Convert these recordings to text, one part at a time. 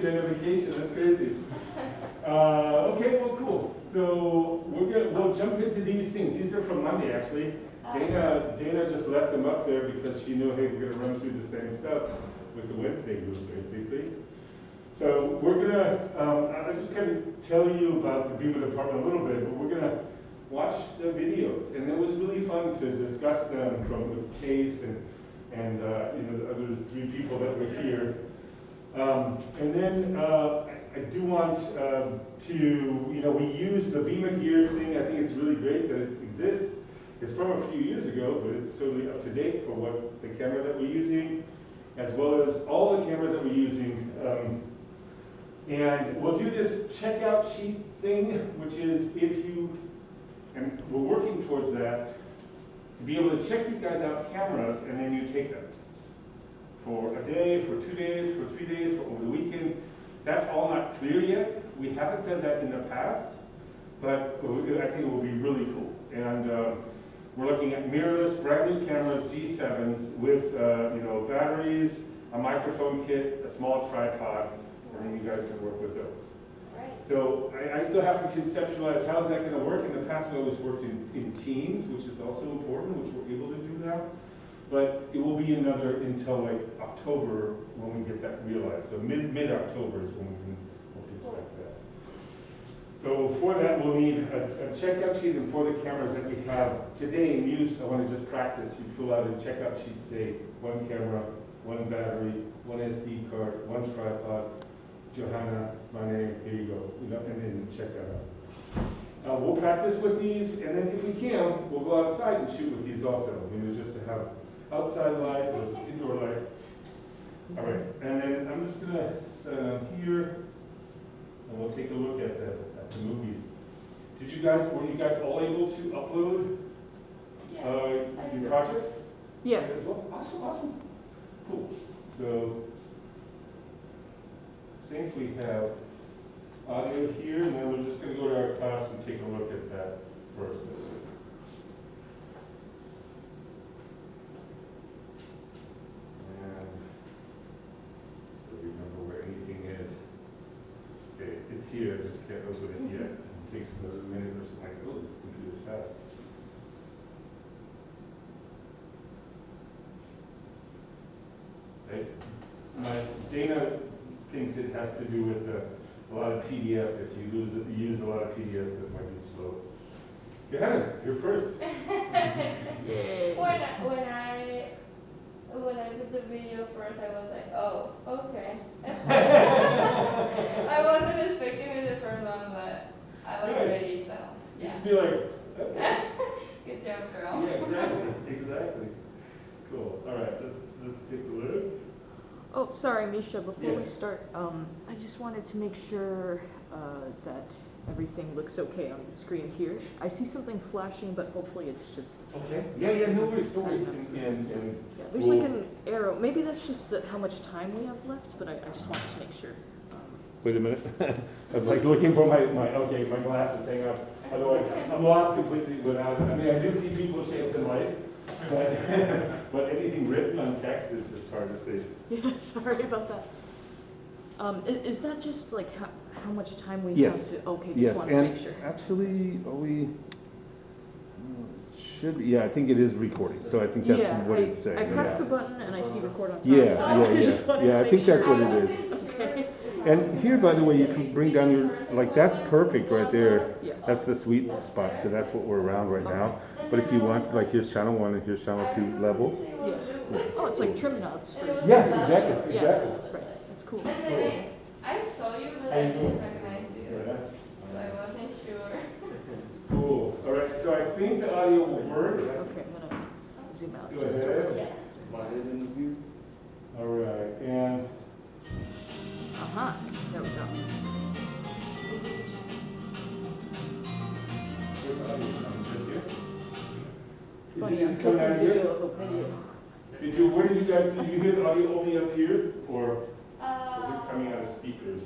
Identification, that's crazy. Okay, well, cool. So we'll jump into these things. These are from Monday, actually. Dana just left them up there because she knew, hey, we're gonna run through the same stuff with the Wednesday group, basically. So we're gonna, I'll just kind of tell you about the Beaver department a little bit, but we're gonna watch the videos, and it was really fun to discuss them from the case and the other three people that were here. And then I do want to, we use the Beamer gear thing. I think it's really great that it exists. It's from a few years ago, but it's totally up to date for what the camera that we're using, as well as all the cameras that we're using. And we'll do this checkout sheet thing, which is if you, and we're working towards that, to be able to check you guys out cameras, and then you take them. For a day, for 2 days, for 3 days, for over the weekend. That's all not clear yet. We haven't done that in the past, but I think it will be really cool. And we're looking at mirrorless, brand new cameras, G7s, with batteries, a microphone kit, a small tripod, and then you guys can work with those. Right. So I still have to conceptualize how's that going to work. In the past, we always worked in teams, which is also important, which we're able to do now. But it will be until like October when we get that realized. So mid-October is when we can expect that. So for that, we'll need a checkout sheet, and for the cameras that we have today in use, I want to just practice. You fill out a checkout sheet, say one camera, one battery, one SD card, one tripod. Johanna, my name, here you go. And then check that out. We'll practice with these, and then if we can, we'll go outside and shoot with these also. Just to have outside light versus indoor light. All right, and then I'm just gonna set it on here, and we'll take a look at the movies. Were you guys all able to upload your projects? Yeah. As well? Awesome. Cool. So, I think we have audio here, and then we're just gonna go to our class and take a look at that first. It's here, I just can't open it yet. It takes another minute or something. Like, oh, this computer's fast. Dana thinks it has to do with a lot of PDFs. If you use a lot of PDFs, that might be slow. Johanna, you're first. When I did the video first, I was like, oh, okay. I wasn't expecting it the first one, but I was ready, so yeah. Just be like, okay. Good job, girl. Yeah, exactly. Cool. All right, let's take a look. Oh, sorry, Misha, before we Yes. start, I just wanted to make sure that everything looks okay on the screen here. I see something flashing, but hopefully it's just... Okay. Yeah, no worries. Yeah, there's like an arrow. Maybe that's just how much time we have left, but I just wanted to make sure. Wait a minute. I was like looking for my glasses hang up. Otherwise, I'm lost completely without it. I mean, I do see people, shapes, and light, but anything written on text is just hard to see. Yeah, sorry about that. Is that just like how much time we Yes. have to? Okay, Yes, just wanted to make sure. actually, should be. Yeah, I think it is recording. So I think that's what it's saying. I pressed the button and I see record on top. Yeah, so I just wanted to I make think sure. that's what it is. Okay. And here, by the way, you can bring down your, that's perfect right there. Yeah. That's the sweet spot, so that's what we're around right now. But if you want to, like, here's channel 1 and here's channel 2 levels. Yeah. Oh, it's like trim knobs. Yeah, exactly. Yeah, that's right. That's cool. I saw you, but I didn't recognize you. Yeah. So I wasn't sure. Cool. All right, so I think the audio will work. Okay, I'm gonna zoom out. Go ahead. Yeah. All right, and There we go. where's audio coming? Just here? It's Is funny, it I'm coming out of taking here? video. Where did you guys, did you hear the audio only up here, or is it coming out of speakers?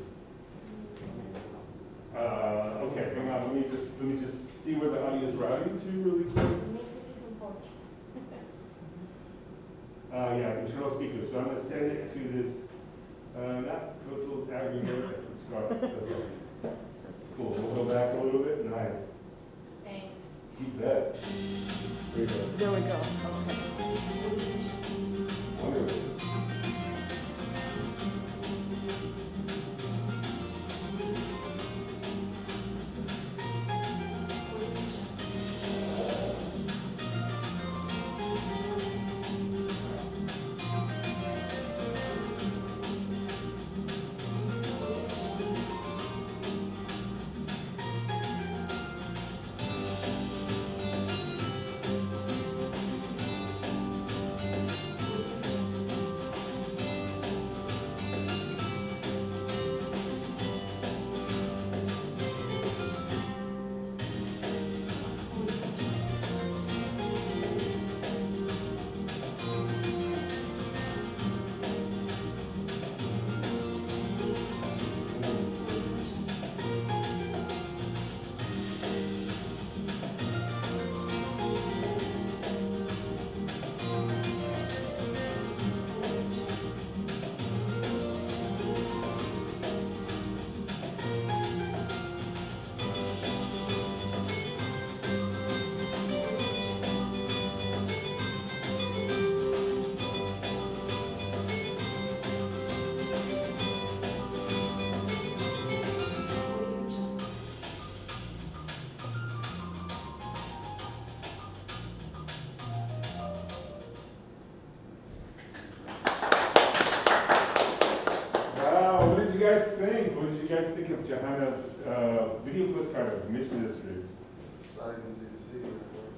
Okay, hang on, let me just see where the audio is routing to really quick. Yeah, internal speakers. So I'm going to send it to this Not Pro Tools aggregate, that's Scarf. Cool, we'll go back a little bit, nice. Thanks. You bet. There you go. There we go, okay. Wonderful. Guys think? What did you guys think of Johanna's video postcard of Mission District? Exciting to see the city that way.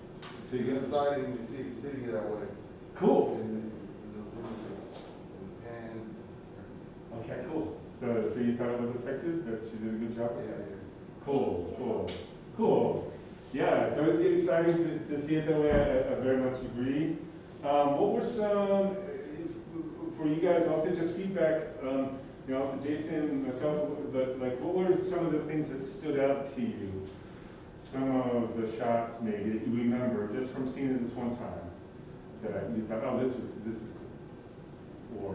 So you It's guys, exciting to see the city that way. cool. In those images, and pans. Okay, cool. So you thought it was effective? That she did a good job? Yeah. Cool. Yeah, so it's exciting to see it that way. I very much agree. What were some, for you guys, also just feedback, also Jason, myself, but like, what were some of the things that stood out to you? Some of the shots maybe that you remember just from seeing it this one time that you thought, oh, this is cool. Or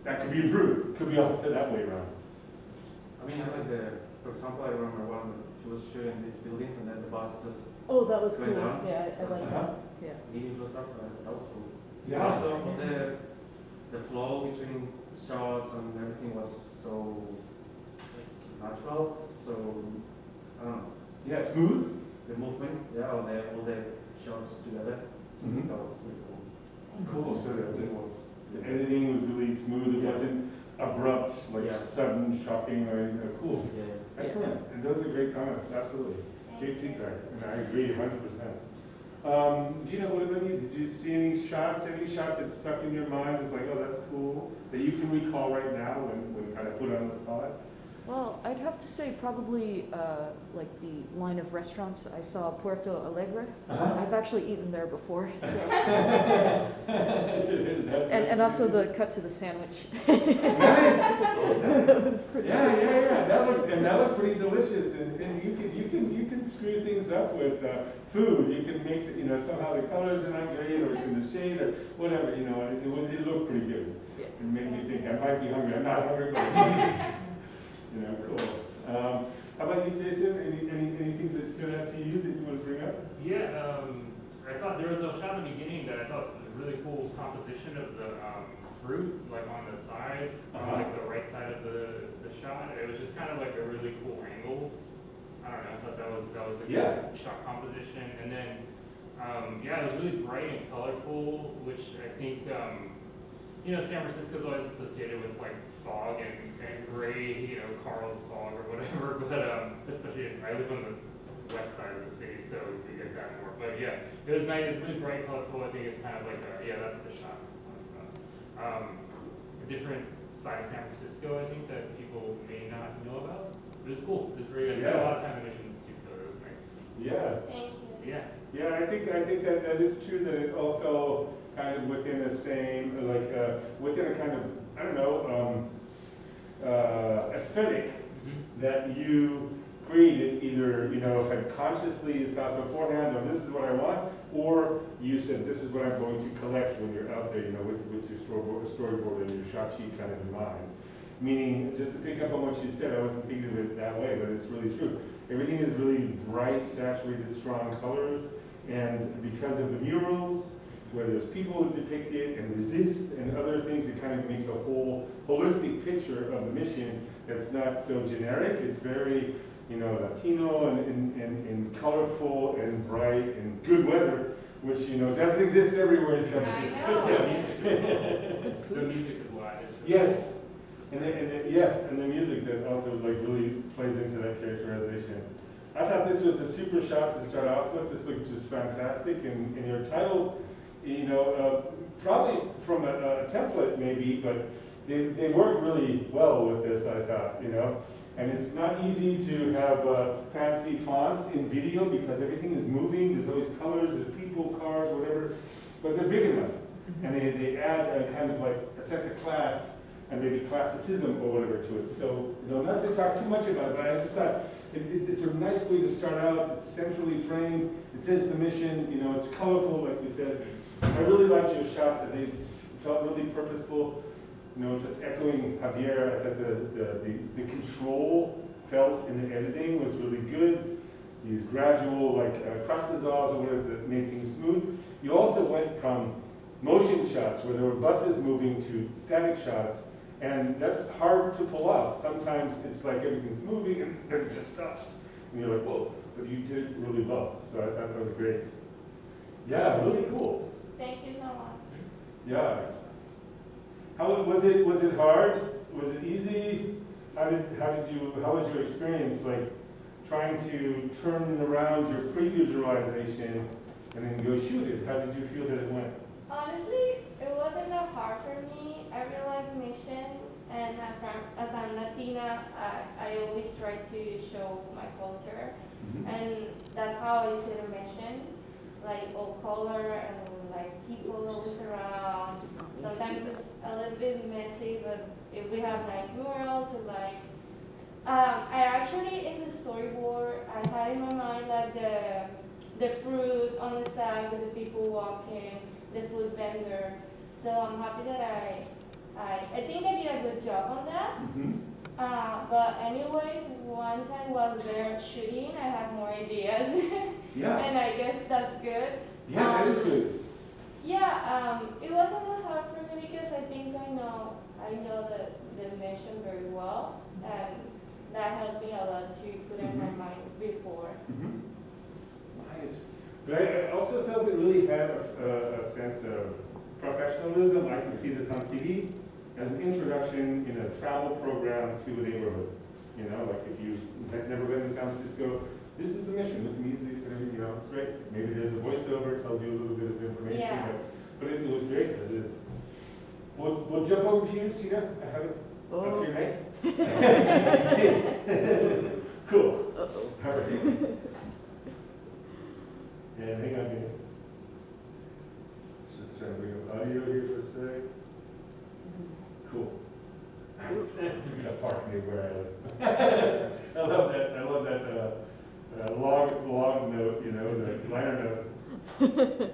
that could be improved, could be also that way around. I mean, I like for example, I remember one, she was shooting this building and then the bus just Oh, that was cool, Going down? yeah, I like that, yeah. leaving close up, that was cool. Yeah. Also, the flow between shots and everything was so natural, so, I don't know, Yeah, smooth. the movement, yeah, all the shots together, Mhm. that was pretty cool. Cool, so the editing was really smooth, it Yeah. wasn't abrupt, like Yeah. sudden, shocking, or, cool. Yeah. Excellent, and those are great comments, absolutely. Great feedback, and I agree 100%. Gina, what about you? Did you see any shots that stuck in your mind as like, oh, that's cool, that you can recall right now when kind of put on the spot? Well, I'd have to say probably like the line of restaurants. I saw Puerto Alegre. I've actually eaten there before. So. And also the cut to the sandwich. Nice. That was pretty Yeah. That looked pretty delicious, and you can screw things up with food. You can make somehow the colors are not great, or it's in the shade, or whatever. And it looked pretty good. Yeah. It made me think I might be hungry. I'm not hungry, but cool. How about you, Jason? Any things that stood out to you that you want to bring up? Yeah, I thought there was a shot in the beginning that I thought was a really cool composition of the fruit, like on the side, on like the right side of the shot. It was just kind of like a really cool angle. I don't know, I thought that was a good shot composition. And then, it was really bright and colorful, which I think, San Francisco's always associated with like fog and gray, Carl fog or whatever, but especially I live on the west side of the city, so we get that more. But yeah, it was nice, it's really bright, colorful. I think it's kind of like that's the shot I was talking about. A different side of San Francisco, I think, that people may not know about. It was cool. It was very good. I spent a lot of time in Mission too, so it was nice to see. Yeah. Thank you. Yeah, I think that is true, that it all fell kind of within the same, within a kind of, I don't know, aesthetic that you created either, had consciously thought beforehand, oh, this is what I want, or you said, this is what I'm going to collect when you're out there, with your storyboard and your shot sheet kind of in mind. Meaning, just to pick up on what you said, I wasn't thinking of it that way, but it's really true. Everything is really bright, saturated, strong colors, and because of the murals, where there's people depicted and resist and other things, it kind of makes a whole holistic picture of the mission that's not so generic. It's very, Latino and colorful and bright and good weather, which, doesn't exist everywhere in San I Francisco. know. The music is live. Yes, and the music that also really plays into that characterization. I thought this was a super shot to start off with. This looked just fantastic, and your titles, probably from a template maybe, but they work really well with this, I thought, And it's not easy to have fancy fonts in video because everything is moving. There's always colors, there's people, cars, whatever, but they're big enough, and they add a kind of like a sense of class and maybe classicism or whatever to it. So, not to talk too much about it, but I just thought it's a nice way to start out. It's centrally framed. It says the mission. It's colorful, like we said. I really liked your shots. That they felt really purposeful. Just echoing Javier, I thought the control felt in the editing was really good. These gradual, cross dissolves or whatever that made things smooth. You also went from motion shots where there were buses moving to static shots, and that's hard to pull off. Sometimes it's like everything's moving and then it just stops. And you're like, whoa, but you did it really well. So I thought that was great. Yeah, really cool. Thank you so much. Yeah. How was it? Was it hard? Was it easy? How was your experience trying to turn around your pre-visualization and then go shoot it? How did you feel that it went? Honestly, it wasn't that hard for me. I really like the mission, and as I'm Latina, I always try to show my culture, and that's how I see the mission, all color and people always around. Sometimes it's a little bit messy, but if we have nice murals, I actually in the storyboard I had in my mind the fruit on the side with the people walking, the food vendor. So I'm happy that I think I did a good job on that. But anyways, once I was there shooting, I had more ideas. Yeah. And I guess that's good. Yeah, that is good. Yeah, it wasn't that hard for me because I think I know the mission very well, and that helped me a lot to put it in my mind before. Nice. But I also felt it really had a sense of professionalism. I can see this on TV as an introduction in a travel program to a neighborhood. If you have never been to San Francisco, this is the mission with the music and everything else. It's great. Maybe there's a voiceover, tells you a little bit of information. Yeah. But it was great. We'll jump over to you, Tina. I have it up here next. Cool. Uh-oh. All right. Yeah, hang on here. Just trying to bring up audio here for a sec. Cool. Nice. That parks me where I live. I love that log note, the liner note.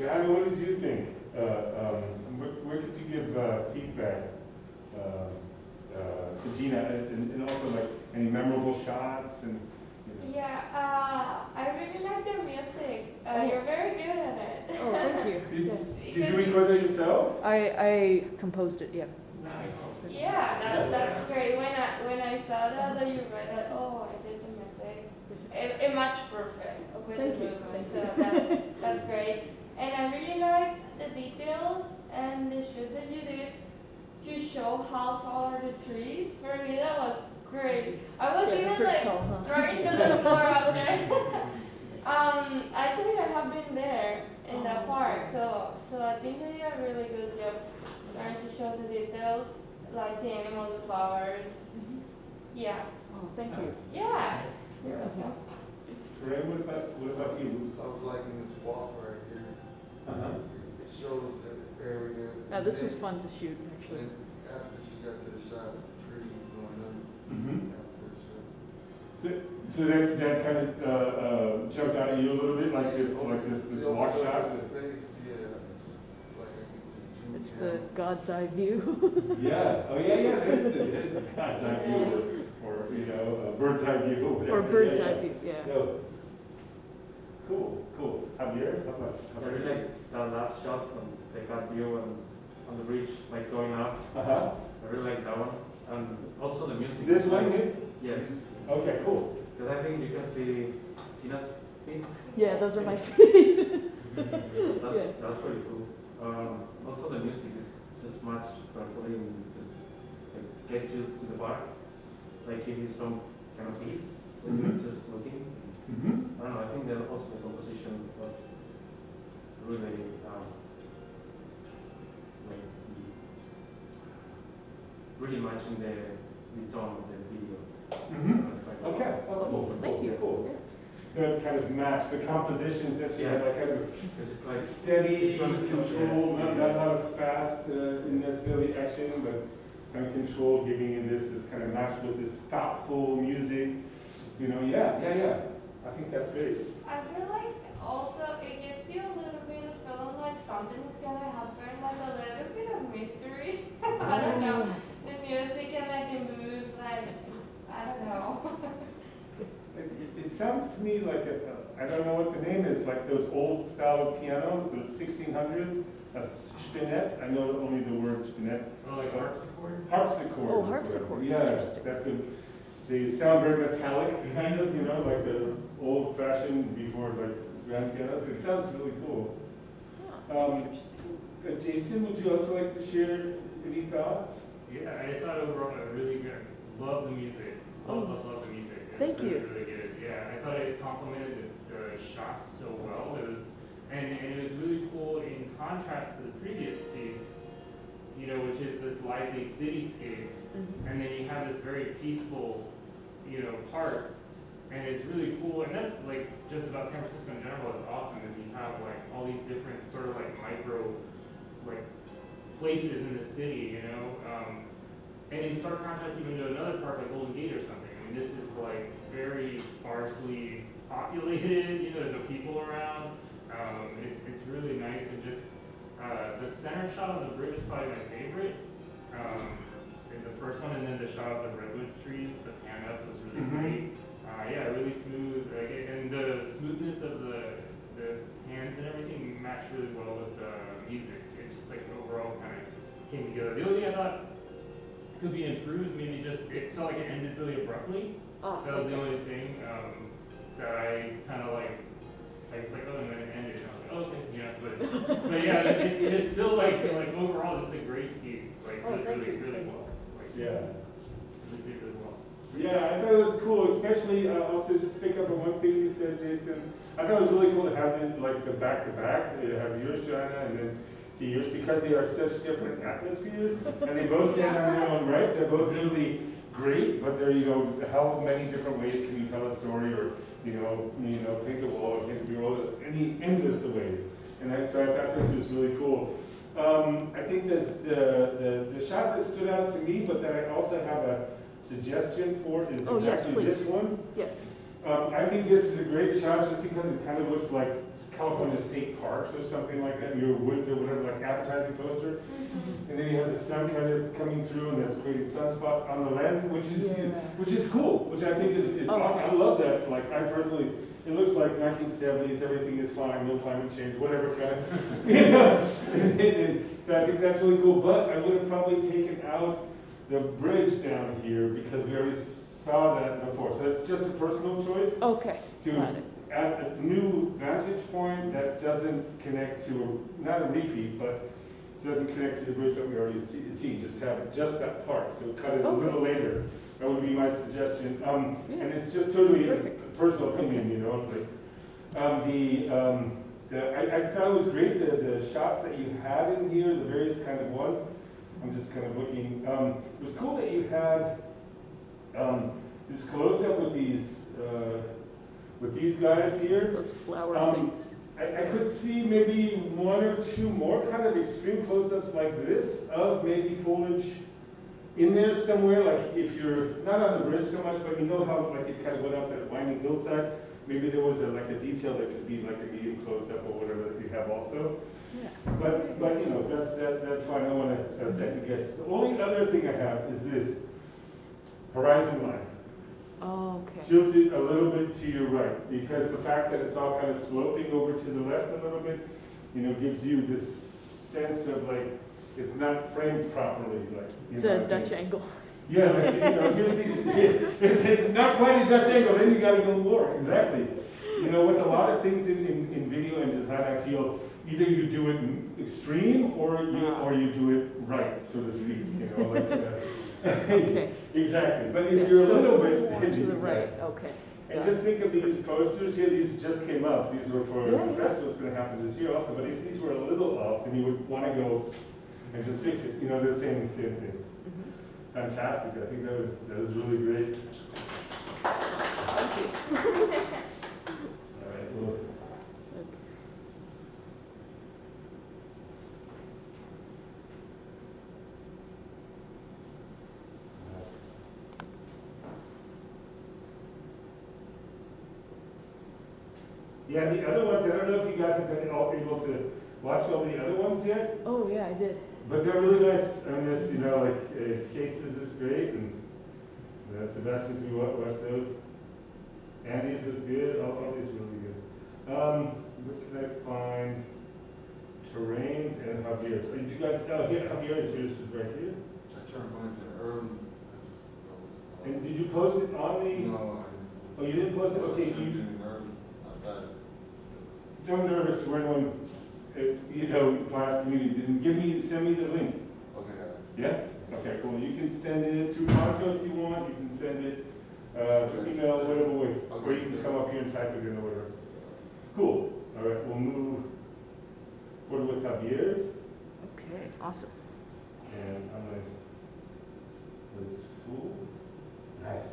Joanna, what did you think? Where could you give feedback to Gina, and also like any memorable shots and? You know. Yeah, I really like the music. You're very good at it. Oh, thank you. Yes. Did you record that yourself? I composed it, yeah. Nice. Yeah, that's great. When I saw that you read that, oh, I did the music. It matched perfect with Thank the you, movement, thank so that's great. And I really like the details and the shoot that you did to show how tall are the trees. For me, that was great. I was Yeah, they're even pretty like tall, huh? trying to look more out there. Actually, I have been there in the park, so I think they did a really good job trying to show the details, like the animals, the flowers. Yeah. Oh, thank you. Nice. Yeah. You're Yes. welcome. Ray, what about you? I was liking this walk right here. Uh-huh. It shows the area. This was fun to shoot, actually. And after she got to the shot of the trees going up, Mm-hmm. after, so. So that kind of jumped out at you a little bit, like this The walk overall shot? space, yeah, like I could It's zoom the in. God's eye view. Yeah, oh yeah, there's a God's eye view, or you know, a bird's eye view, or whatever. Or bird's Yeah, eye yeah. view, yeah. No. Cool. Javier, how about I really like the last shot on the cat view and on the bridge, like going up. Uh-huh. I really like that one. And also the music. This one here? Yes. Okay, cool. Because I think you can see Gina's feet. Yeah, those are my feet. That's pretty cool. Also the music is just matched perfectly and just like get you to the bar, like give you some kind of peace when Mhm. you're just looking. Mm-hmm. I don't know. I think that also the composition was really like really matching the tone of the video. Mm-hmm. Okay, oh, cool. Thank you. Cool. To kind of match the compositions that you had, like kind of Because it's like steady, Each one is controlled, yeah. not a lot of fast, necessarily action, but kind of controlled, giving you this kind of matched with this thoughtful music. You know, yeah. I think that's great. I feel like also it gives you a little bit of feeling like something's gonna happen, like a little bit of mystery. I don't know. The music and like the moves, like I don't know. It sounds to me like I don't know what the name is, like those old style pianos, the 1600s, a spinet. I know only the word spinet. Or like harpsichord. Harpsichord. Oh, is what I- harpsichord, Yeah, interesting. that's a. They sound very metallic, kind of, you know, like the old fashioned before like grand pianos. It sounds really cool. Jason, would you also like to share any thoughts? Yeah, I thought overall it really good. Love the music. Love the music. It was Thank really, you. really good. Yeah, I thought it complemented the shots so well. It was, and it was really cool in contrast to the previous piece, you know, which is this lively cityscape, and then you have this very peaceful, you know, park, and it's really cool. And that's like just about San Francisco in general. It's awesome is you have like all these different sort of like micro, like places in the city, you know. And in stark contrast even to another park like Golden Gate or something. I mean, this is like very sparsely populated. You know, there's no people around. It's really nice, and just the center shot of the bridge is probably my favorite. In the first one, and then the shot of the redwood trees, the pan up was really great. Yeah, really smooth, and the smoothness of the hands and everything matched really well with the music. It just like overall kind of came together. The only thing I thought could be improved is maybe just it felt like it ended really abruptly. That was the only thing that I kind of like. It's like, oh, and then it ended. And I was like, oh, okay, yeah, but yeah, it's still like overall just a great piece, like really well. Like, Yeah. really did really well. Yeah, I thought it was cool, especially also just pick up on one thing you said, Jason. I thought it was really cool to have it like the back-to-back. You have yours, Joanna, and then see yours, because they are such different atmospheres, and they both stand on their own right. They're both really great, but they're, you know, how many different ways can you tell a story, or you know, paint a wall, or paint a mural, any endless of ways. And so I thought this was really cool. I think this the shot that stood out to me, but that I also have a suggestion for is Oh, yes, exactly please. this one. Yeah. I think this is a great shot just because it kind of looks like California State Parks or something like that, your woods or whatever, like advertising poster. And then you have the sun kind of coming through and that's creating sunspots on the lens, which is cool, which I think is awesome. I love that. Like I personally, it looks like 1970s, everything is fine, no climate change, whatever kind of, you know. And so I think that's really cool, but I would have probably taken out the bridge down here because we already saw that before. So that's just a personal choice Okay, to got it. add a new vantage point that doesn't connect to, not a repeat, but doesn't connect to the bridge that we already see. Just have it, just that part, so cut it a little later. That would be my suggestion. And it's just totally a personal opinion, you know. Like, I thought it was great, the shots that you had in here, the various kind of ones. I'm just kind of looking. It was cool that you had this close-up with these guys here. Those flower things. I could see maybe one or two more kind of extreme close-ups like this of maybe foliage in there somewhere, like if you're not on the bridge so much, but you know how like it kind of went up that winding hillside. Maybe there was like a detail that could be like a medium close-up or whatever that you have also. Yeah. But you know that's fine. I don't want to second guess. The only other thing I have is this horizon line. Oh, okay. Tilt it a little bit to your right, because the fact that it's all kind of sloping over to the left a little bit, you know, gives you this sense of like, it's not framed properly, like. It's a Dutch angle. Yeah, like, you know, here's these, it's not quite a Dutch angle, then you gotta go more, exactly. You know, with a lot of things in video and design, I feel either you do it extreme or you do it right, so to speak, you know, like, Okay. Exactly, but if Yeah, you're a so little bit. more to the right, okay. And just think of these posters here, these just came up, these were for Yeah, the festival that's gonna happen this year also, but if these were a little off, then you would wanna go and just fix it, you know, the same thing. Mhm. Fantastic, I think that was really great. Thank you. All right, well, yeah, the other ones, I don't know if you guys have been able to watch all the other ones yet, Oh, yeah, I did. but they're really nice. I mean, this, you know, like Cases is great, and Sebastian's, we watched those. Andy's was good, all these really good. What can I find? Terrains and Javier's. Did you guys, oh, yeah, Javier's yours is right here. I turned mine to early. And did you post it on the? No, I didn't. Oh, you didn't post it? Okay, I you, didn't early. I got it. don't nervous, we're going, you know, class community, send me the link. Okay. Yeah? Okay, cool. You can send it through Poncho if you want, you can send it through email, whatever way, or you can come up here and type it in or whatever. Cool. All right, we'll move forward with Javier, Okay, awesome. and I'm gonna, with full, nice.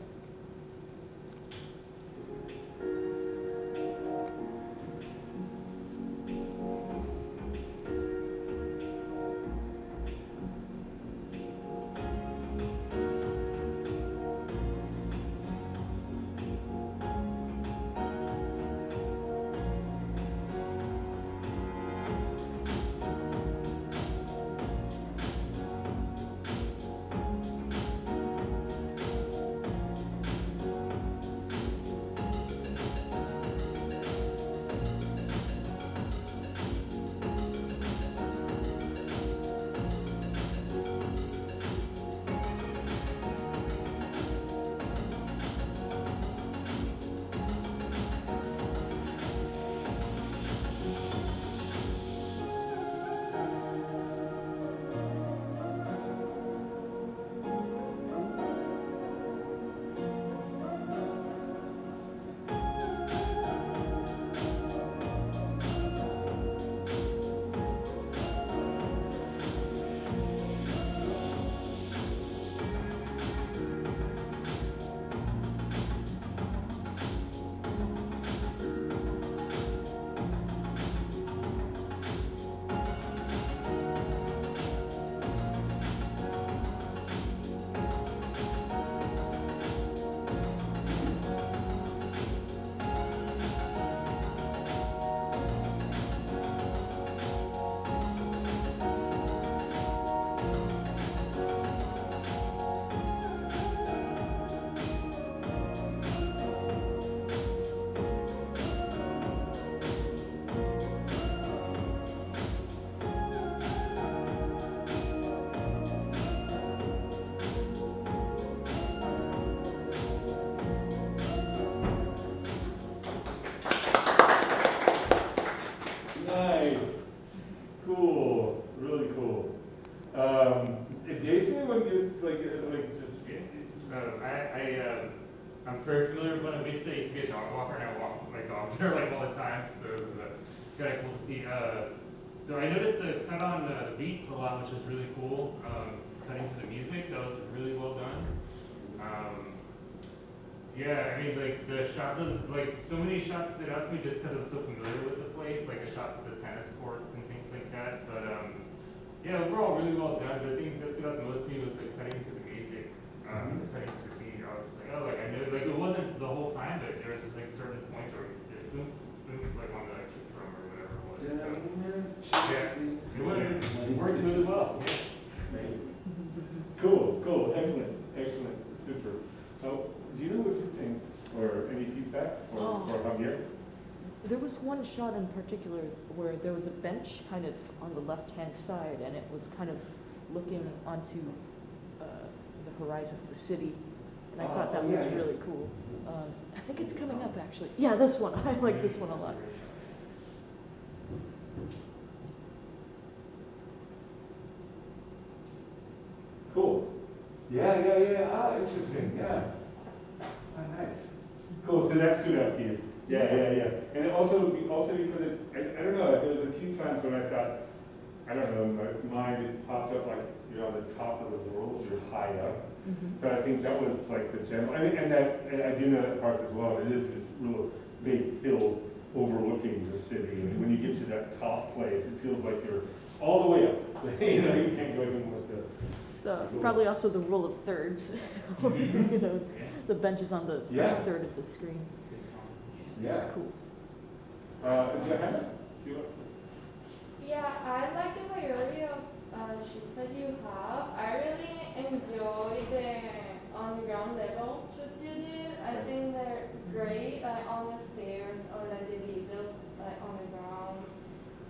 Cool, really cool. Jason, when just just I'm very familiar with Buena Vista. I used to be a dog walker, and I walk my dogs there like all the time, so it was kind of cool to see. So I noticed the cut on the beats a lot, which was really cool. Cutting to the music, that was really well done. Yeah, I mean, like the shots of so many shots stood out to me just because I'm so familiar with the place, like the shots of the tennis courts and things like that. But yeah, overall really well done. The thing that stood out the most to me was the cutting to the music, the cutting to the beat. I was just like, oh, like I know, like it wasn't the whole time, but there was just like certain points where it boom, boom, like on the kick drum or whatever it was. So, yeah, it worked really well. Yeah. cool, cool, excellent, excellent, super. So, do you know what you think, or any feedback for Javier? There was one shot in particular where there was a bench kind of on the left-hand side, and it was kind of looking onto the horizon of the city, and I thought that was really cool. I think it's coming up, actually. Yeah, this one. I like this one a lot. Cool. Yeah. Ah, interesting, yeah. Ah, nice. Cool, so that stood out to you. Yeah. And it also because I don't know, there was a few times when I thought, I don't know, in my mind it popped up like you're on the top of the world, you're high up. So I think that was like the general, I do know that park as well. It is this real big hill overlooking the city. And when you get to that top place, it feels like you're all the way up. You can't go any more stuff. So probably also the rule of thirds. It's the bench is on the first third of the screen. Yeah. That's cool. Johanna? Yeah, I like the majority of shoots that you have. I really enjoy the on-the-ground level shoots you did. I think they're great, like on the stairs or like the details like on the ground.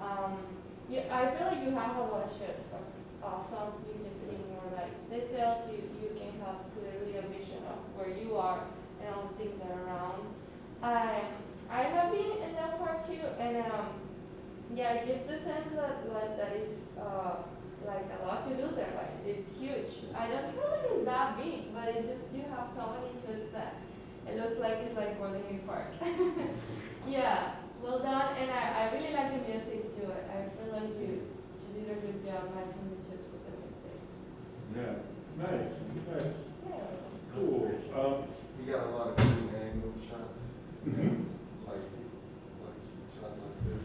I feel like you have a lot of shots. That's awesome. You can see more like details. You can have clearly a vision of where you are and all the things that are around. I have been in that part too, and yeah, it gives the sense that that is like a lot to do there. Like it's huge. I don't feel like it's that big, but it just you have so many shots that it looks like it's like more than a park. Yeah, well done, and I really like the music too. I feel like you did a good job matching the shots with the music. Yeah, nice. Yeah. Cool. You got a lot of good angle shots, like shots like this.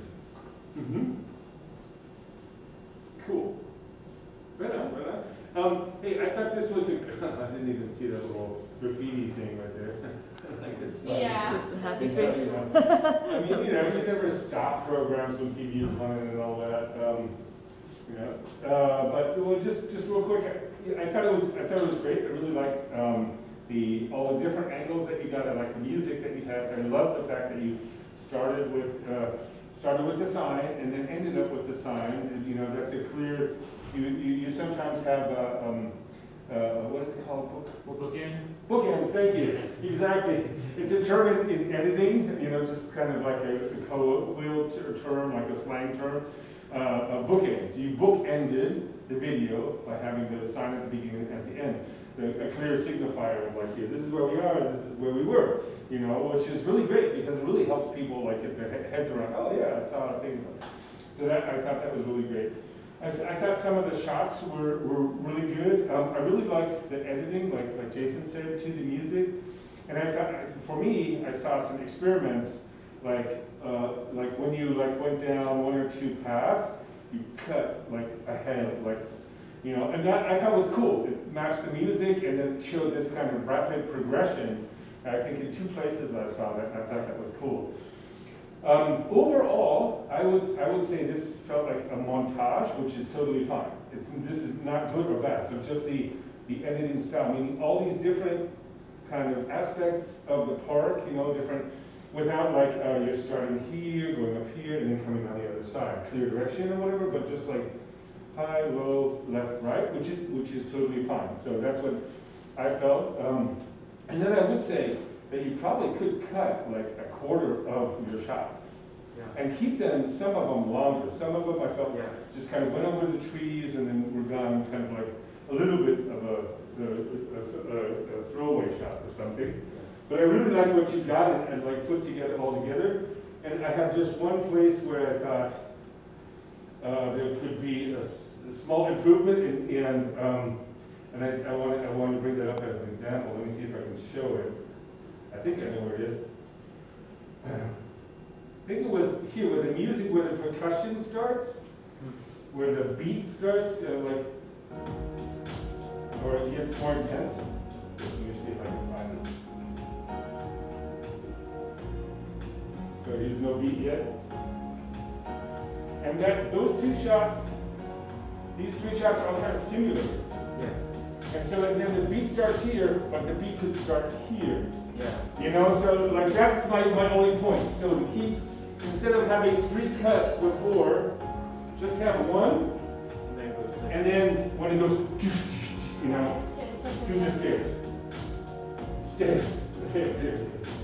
Cool. Right on. Hey, I thought this was I didn't even see that little graffiti thing right there. Like it's fun. Yeah. Happy It's, face. I mean, you never stop programs when TV is running and all that. But well, just real quick, I thought it was great. I really liked all the different angles that you got. I like the music that you had. I love the fact that you started with the sign and then ended up with the sign. And, that's a clear. You sometimes have what is it called? Bookends. Bookends. Thank you. Exactly. It's a term in editing. Just kind of like a colloquial term, like a slang term. Bookends. You bookended the video by having the sign at the beginning and at the end. A clear signifier of like, here, this is where we are, this is where we were, which is really great because it really helps people like get their heads around, oh yeah, I saw a thing. So I thought that was really great. I thought some of the shots were really good. I really liked the editing, like Jason said, to the music. And I thought, for me, I saw some experiments, like when you went down one or two paths, you cut ahead, and that I thought was cool. It matched the music and then showed this kind of rapid progression. I think in two places I saw that. I thought that was cool. Overall, I would say this felt like a montage, which is totally fine. This is not good or bad, but just the editing style, meaning all these different kind of aspects of the park, different, without you're starting here, going up here, and then coming on the other side, clear direction or whatever, but just like high, low, left, right, which is totally fine. So that's what I felt. And then I would say that you probably could cut like a quarter of your shots. Yeah. and keep them, some of them longer. Some of them I felt Yeah. just kind of went over the trees and then were gone, kind of like a little bit of a throwaway shot or something. But I really liked what you got and like put together all together. And I have just one place where I thought there could be a small improvement and I want to bring that up as an example. Let me see if I can show it. I think I know where it is. I think it was here where the music, where the percussion starts, where the beat starts, or it gets more intense. Let me see if I can find this. So here's no beat yet. And those two shots, these three shots are all kind of similar. Yes. And so then the beat starts here, but the beat could start here. Yeah. You know, so like that's my only point. So to keep, instead of having three cuts before, just have one, and then when it goes, you know, do the stairs. Stairs.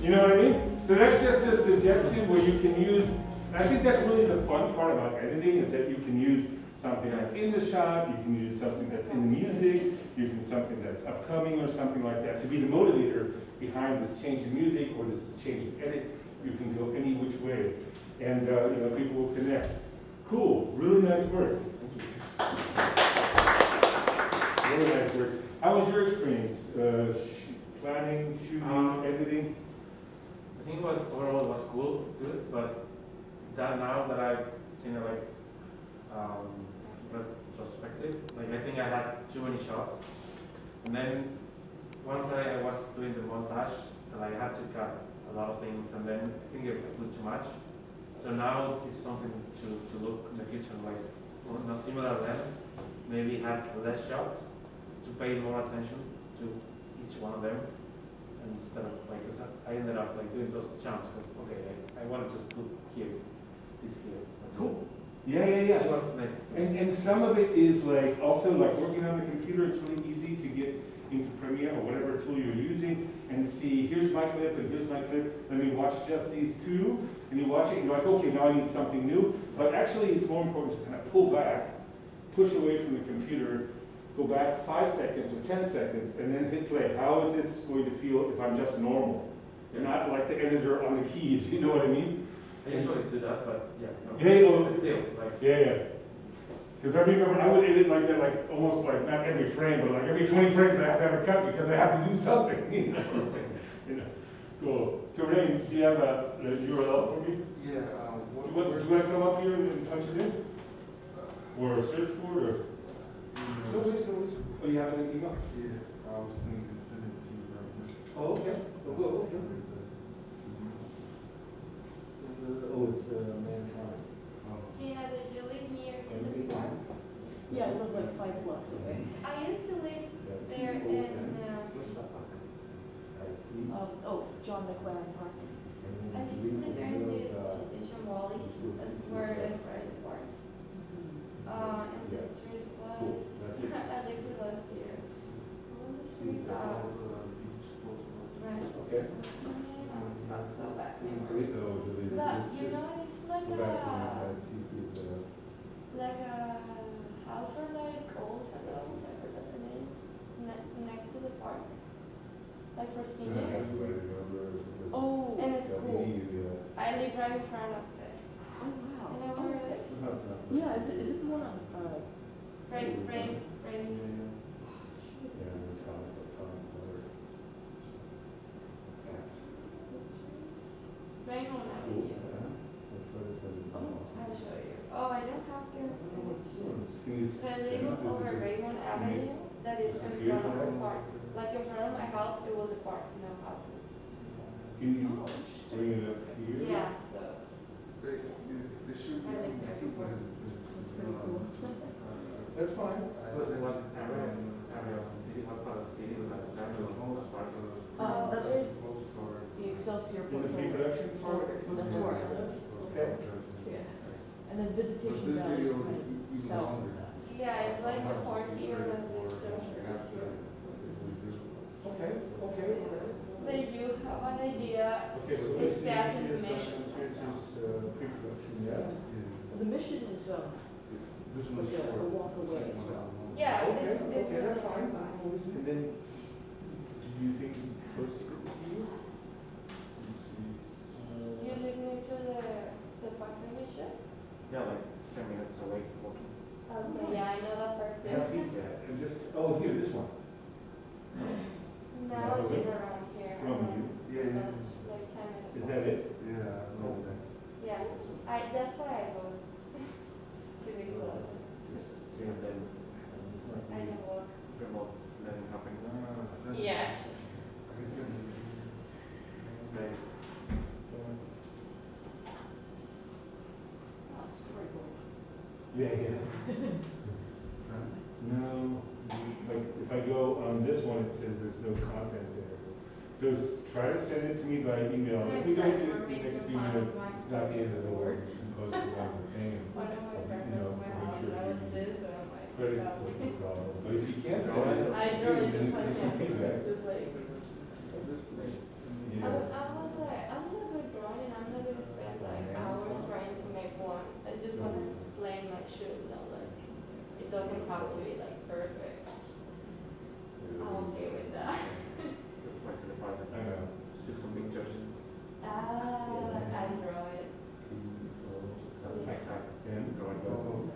You know what I mean? So that's just a suggestion where you can use, and I think that's really the fun part about editing is that you can use something that's in the shot, you can use something that's in the music, you can something that's upcoming or something like that to be the motivator behind this change in music or this change in edit. You can go any which way, and you know, people will connect. Cool, really nice work. Really nice work. How was your experience? Planning, shooting, editing? I think it was overall it was cool, good, but that now that I've seen it like retrospective, like I think I had too many shots, and then once I was doing the montage, I had to cut a lot of things, and then I think it was too much. So now it's something to look in the future, like on a similar length, maybe have less shots to pay more attention to each one of them, and instead of like, 'cause I ended up like doing those chunks, because okay, I want to just put here, this here. Cool. Yeah, yeah, yeah. It was nice. And some of it is like, also like working on the computer, it's really easy to get into Premiere or whatever tool you're using and see, here's my clip and here's my clip, let me watch just these two, and you watch it and you're like, okay, now I need something new. But actually it's more important to kind of pull back, push away from the computer, go back 5 seconds or 10 seconds, and then hit play. How is this going to feel if I'm just normal? You're not like the editor on the keys, you know what I mean? I usually do that, but yeah. No. Yeah, well, But still, like. Yeah, yeah. Because I remember I would edit like that, like almost like not every frame, but like every 20 frames I have to have a cut because I have to do something, you know. You know. Cool. Terrain, do you have a URL for me? Yeah, Do you want to come up here and punch it in? Or search for it? Or? No worries, no worries. Oh, you have it in email? Yeah, I was thinking to send it to you right now. Oh, okay. Oh, okay. Oh, it's Mankind. Gina, did you live near to the park? Yeah, I live like 5 blocks away. I used to live there in, Oh, John McLaren Park. I used to live there in the Edition Wally. That's where it is, right, the park. And the street was, I lived it last year. What was the street? Right. Okay. Not so bad. Great, though, Julie. But, you know, it's like Go back to a that. house or like old hotels, I forgot the name, next to the park, like for seniors. Oh, And it's cool. I live right in front of it. oh You wow. know where it is? Yeah, is it the one on, Right in. Raymond Avenue. I'll show you. Oh, I don't have your. So I live over Raymond Avenue, that is in front of the park. Like in front of my house, it was a park, no houses. Can you oh, interesting. bring it up here? Yeah, so. It should be on YouTube, but Pretty cool. That's fine. What area of the city, what part of the city is that? That's most part. the Excelsior In the portfolio. pre-production part? That's where I live. Okay. Yeah. And then Visitation This Valley is video kind is of even south of longer. that. Yeah, it's like the park here and the social After here. Okay, okay. But if you have an idea, Okay, so It's this fast is information. pre-production. mission is, This one's like a short. walk This away one's as well. long. Yeah, Okay, it's okay, that's really fine. fun. And then, do you think close to you? You live near to the parking mission? Yeah, like 10 minutes away walking. Okay, yeah, I know that part Yeah, too. and just, oh, here, this one. Now I live around here. From you? Yeah, yeah. So, like 10 minutes. Is that it? Yeah, no, that's. Yeah, that's why I go to be close. See, and then I can walk. remote learning happening. Yeah. I can send you. Nice. Oh, storyboard. Yeah. No, like, if I go on this one, it says there's no content there. So try to send it to me by email. If we don't do it in the next few minutes, it's not the end of the world. You can post it on the thing. One of my friends You know, went make out sure knows you this, and I'm like, credit "Stop." for the problem. But if you can't send it, I draw it then to it's my feedback. just like, Yeah. I was like, I'm not good drawing, I'm not gonna spend like hours trying to make one. I just wanna explain my shoes, I'm like, it doesn't have to be like perfect. I'm okay with that. Just went to the park. I know. Took some pictures. I draw it. Some next time. And? Go and Oh, go.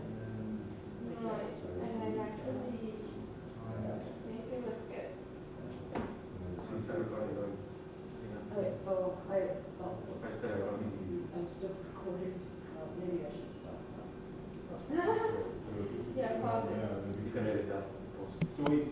No, and I actually think it was good. Since everybody going. I still have I'm still recording. Maybe I should stop. Yeah, probably. Yeah, You can edit that. Post. So we,